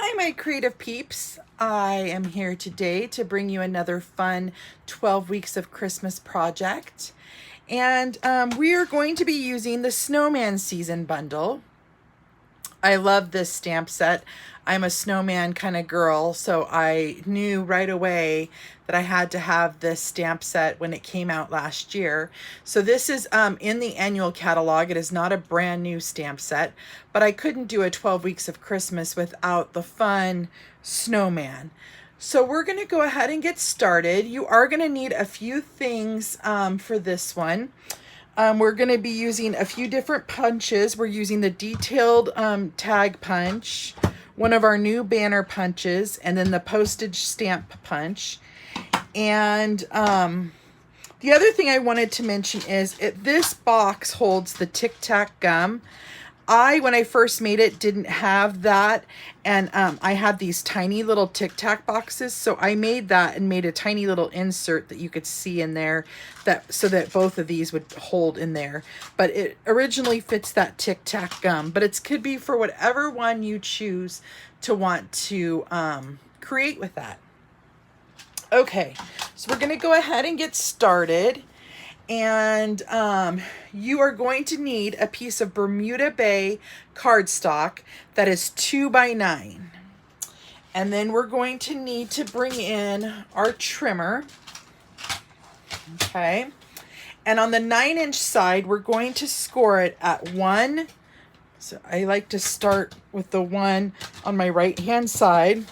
Hi, my creative peeps. I am here today to bring you another fun 12 weeks of Christmas project. And we are going to be using the Snowman Season Bundle. I love this stamp set. I'm a snowman kind of girl, so I knew right away that I had to have this stamp set when it came out last year. So this is in the annual catalog. It is not a brand new stamp set, but I couldn't do a 12 weeks of Christmas without the fun snowman. So we're going to go ahead and get started. You are going to need a few things for this one. We're going to be using a few different punches. We're using the detailed tag punch, one of our new banner punches, and then the postage stamp punch. And the other thing I wanted to mention is this box holds the Tic Tac Gum. When I first made it, didn't have that, and I had these tiny little Tic Tac boxes, so I made that and made a tiny little insert that you could see in there, so that both of these would hold in there. But it originally fits that Tic Tac Gum, but it could be for whatever one you choose to want to create with that. Okay, so we're going to go ahead and get started. And you are going to need a piece of Bermuda Bay cardstock that is 2 by 9. And then we're going to need to bring in our trimmer. Okay. And on the 9-inch side, we're going to score it at 1. So I like to start with the 1 on my right hand side.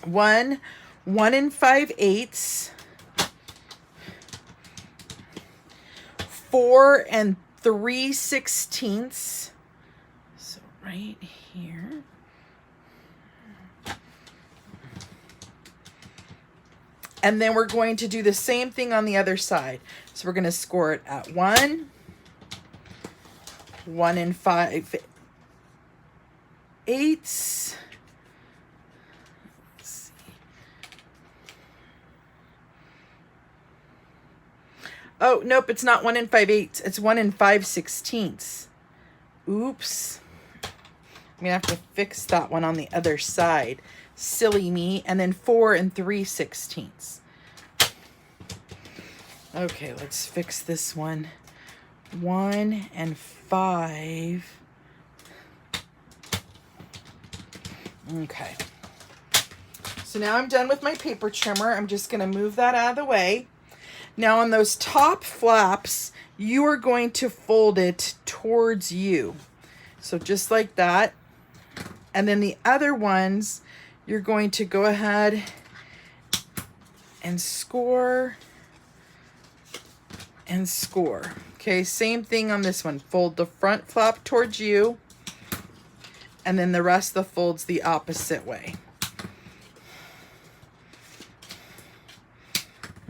1 5/8. 4 3/16. So right here. And then we're going to do the same thing on the other side. So we're going to score it at 1 5/8. Oh, nope, it's not 1 5/8. It's 1 5/16. Oops. I'm going to have to fix that one on the other side. Silly me. And then 4 3/16. Okay, let's fix this one. 1 5. Okay. So now I'm done with my paper trimmer. I'm just going to move that out of the way. Now on those top flaps, you are going to fold it towards you. So just like that. And then the other ones, you're going to go ahead and score and score. Okay, same thing on this one. Fold the front flap towards you, and then the rest of the folds the opposite way.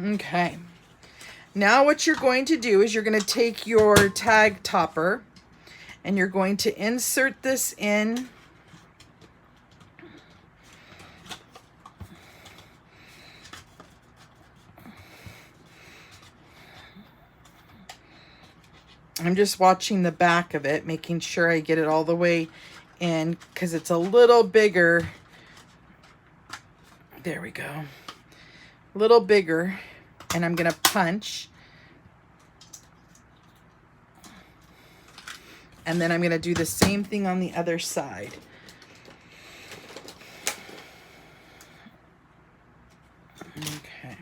Okay. Now what you're going to do is you're going to take your tag topper and you're going to insert this in. I'm just watching the back of it, making sure I get it all the way in because it's a little bigger. There we go. A little bigger. And I'm going to punch. And then I'm going to do the same thing on the other side. Okay.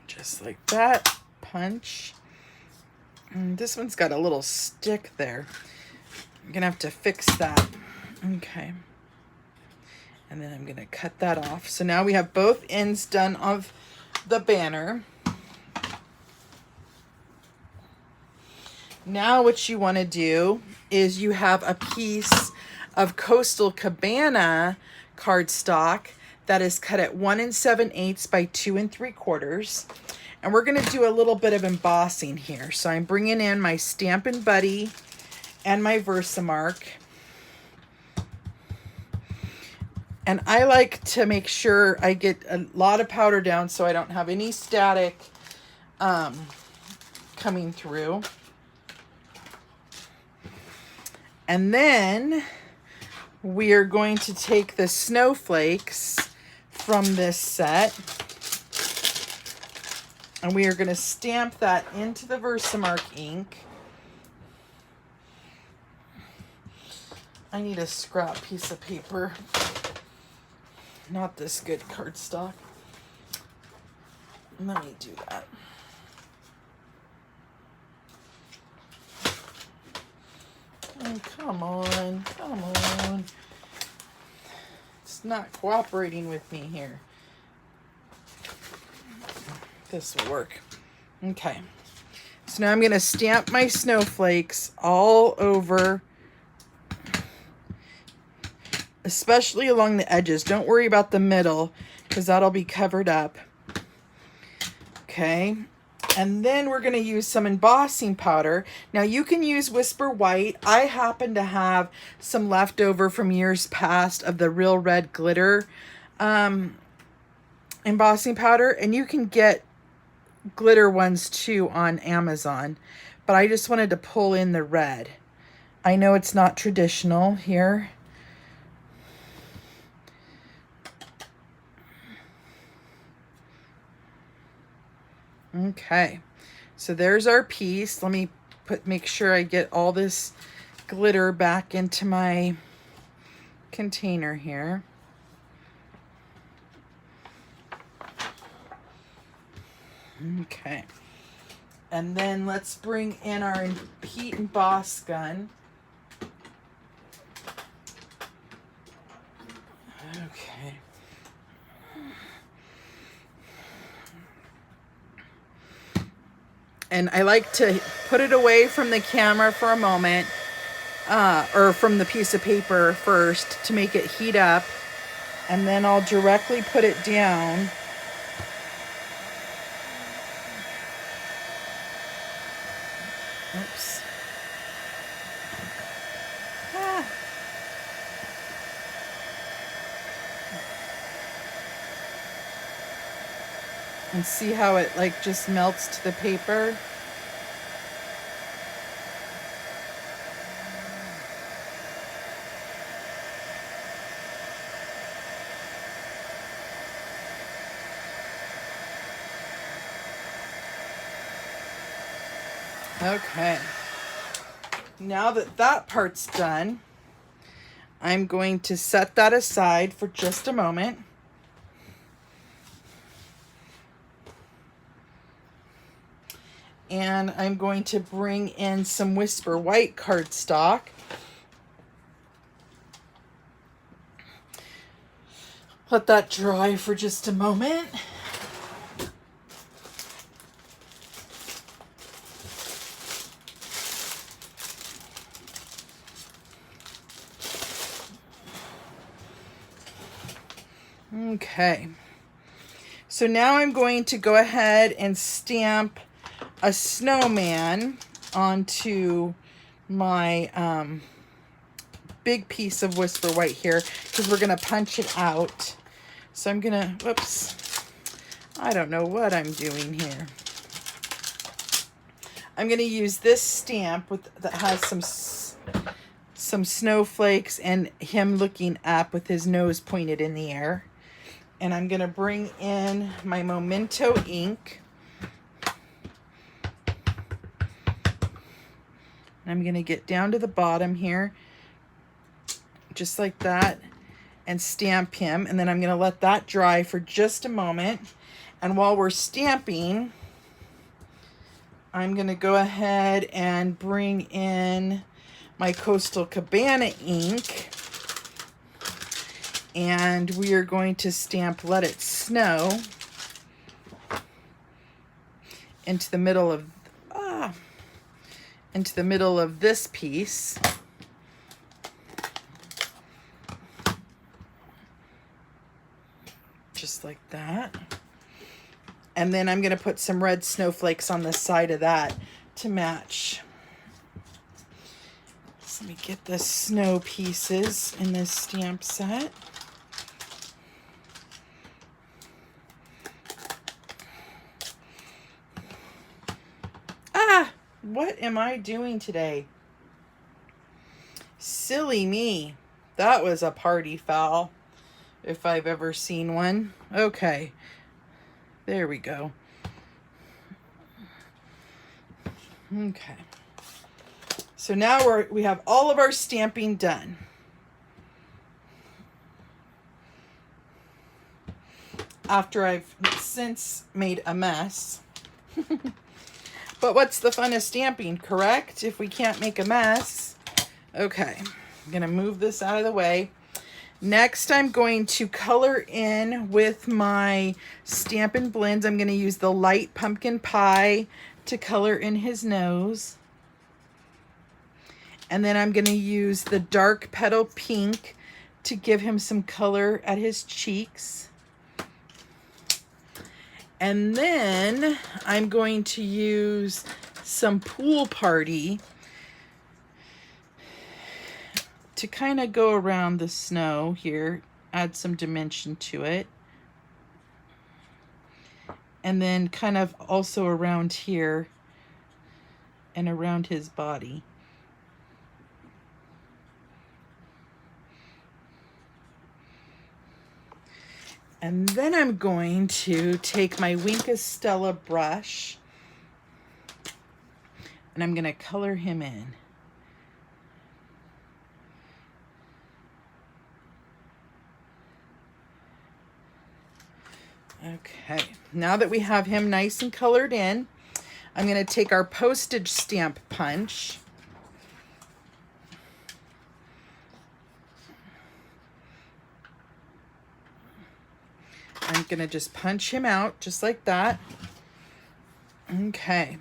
Just like that. Punch. And this one's got a little stick there. I'm gonna have to fix that. Okay. And then I'm gonna cut that off. So now we have both ends done of the banner. Now what you want to do is you have a piece of Coastal Cabana cardstock that is cut at 1 7/8 by 2 3/4. And we're going to do a little bit of embossing here. So I'm bringing in my Stampin' Buddy and my Versamark. And I like to make sure I get a lot of powder down so I don't have any static coming through. And then we are going to take the snowflakes from this set, and we are going to stamp that into the Versamark ink. I need a scrap piece of paper, not this good cardstock. Let me do that. Oh, come on, come on. It's not cooperating with me here. This will work. Okay. So now I'm going to stamp my snowflakes all over, especially along the edges. Don't worry about the middle because that'll be covered up. Okay. And then we're going to use some embossing powder. Now you can use Whisper White. I happen to have some leftover from years past of the Real Red Glitter embossing powder. And you can get glitter ones too on Amazon. But I just wanted to pull in the red. I know it's not traditional here. Okay, so there's our piece. Let me make sure I get all this glitter back into my container here. Okay, and then let's bring in our heat emboss gun. Okay. And I like to put it away from the camera for a moment, or from the piece of paper first to make it heat up. And then I'll directly put it down. Oops. Ah. And see how it like just melts to the paper. Okay. Now that that part's done, I'm going to set that aside for just a moment. And I'm going to bring in some Whisper White cardstock. Let that dry for just a moment. Okay. So now I'm going to go ahead and stamp a snowman onto my big piece of Whisper White here because we're going to punch it out. So I'm going to, whoops, I don't know what I'm doing here. I'm going to use this stamp that has some snowflakes and him looking up with his nose pointed in the air. And I'm going to bring in my Memento ink. I'm going to get down to the bottom here, just like that, and stamp him. And then I'm going to let that dry for just a moment. And while we're stamping, I'm going to go ahead and bring in my Coastal Cabana ink. And we are going to stamp Let It Snow into the middle of this piece. Just like that. And then I'm going to put some red snowflakes on the side of that to match. So let me get the snow pieces in this stamp set. What am I doing today? Silly me. That was a party foul, if I've ever seen one. Okay. There we go. Okay. So now we have all of our stamping done. After I've since made a mess. But what's the fun of stamping, correct? If we can't make a mess. Okay, I'm gonna move this out of the way. Next, I'm going to color in with my Stampin' Blends. I'm gonna use the light pumpkin pie to color in his nose. And then I'm gonna use the dark petal pink to give him some color at his cheeks. And then I'm going to use some Pool Party to kind of go around the snow here, add some dimension to it. And then kind of also around here and around his body. And then I'm going to take my Wink of Stella brush and I'm going to color him in. Okay, now that we have him nice and colored in, I'm going to take our postage stamp punch. I'm going to just punch him out just like that. Okay.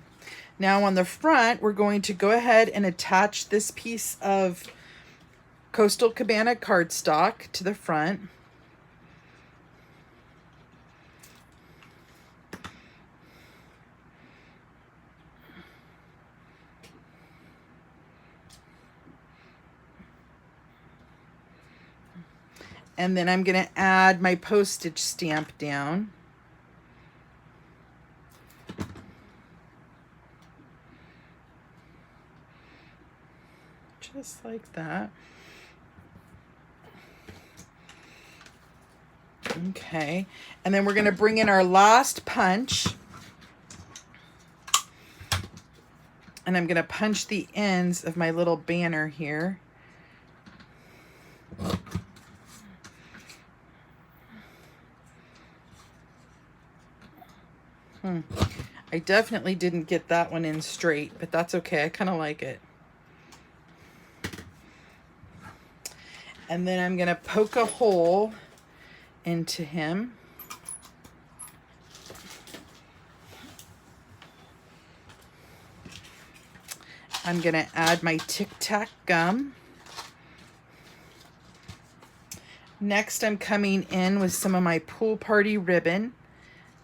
Now on the front, we're going to go ahead and attach this piece of Coastal Cabana cardstock to the front. And then I'm going to add my postage stamp down. Just like that. Okay. And then we're going to bring in our last punch. And I'm going to punch the ends of my little banner here. I definitely didn't get that one in straight, but that's okay. I kind of like it. And then I'm going to poke a hole into him. I'm going to add my Tic Tac Gum. Next, I'm coming in with some of my Pool Party ribbon.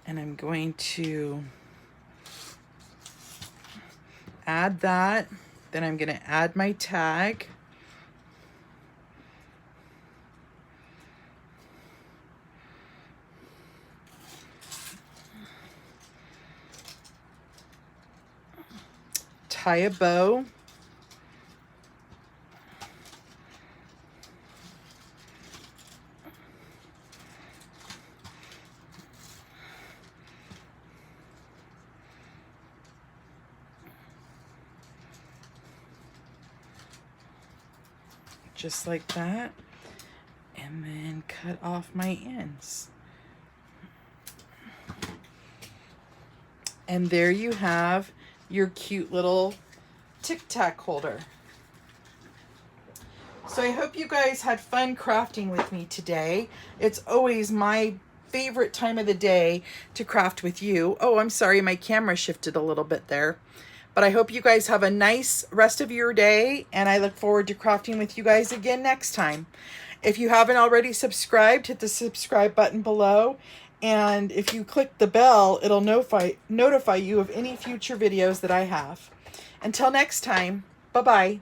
And I'm going to add that. Then I'm going to add my tag. Tie a bow. Just like that, and then cut off my ends. And there you have your cute little Tic Tac holder. So I hope you guys had fun crafting with me today. It's always my favorite time of the day to craft with you. Oh, I'm sorry, my camera shifted a little bit there. But I hope you guys have a nice rest of your day, and I look forward to crafting with you guys again next time. If you haven't already subscribed, hit the subscribe button below. And if you click the bell, it'll notify you of any future videos that I have. Until next time, bye-bye.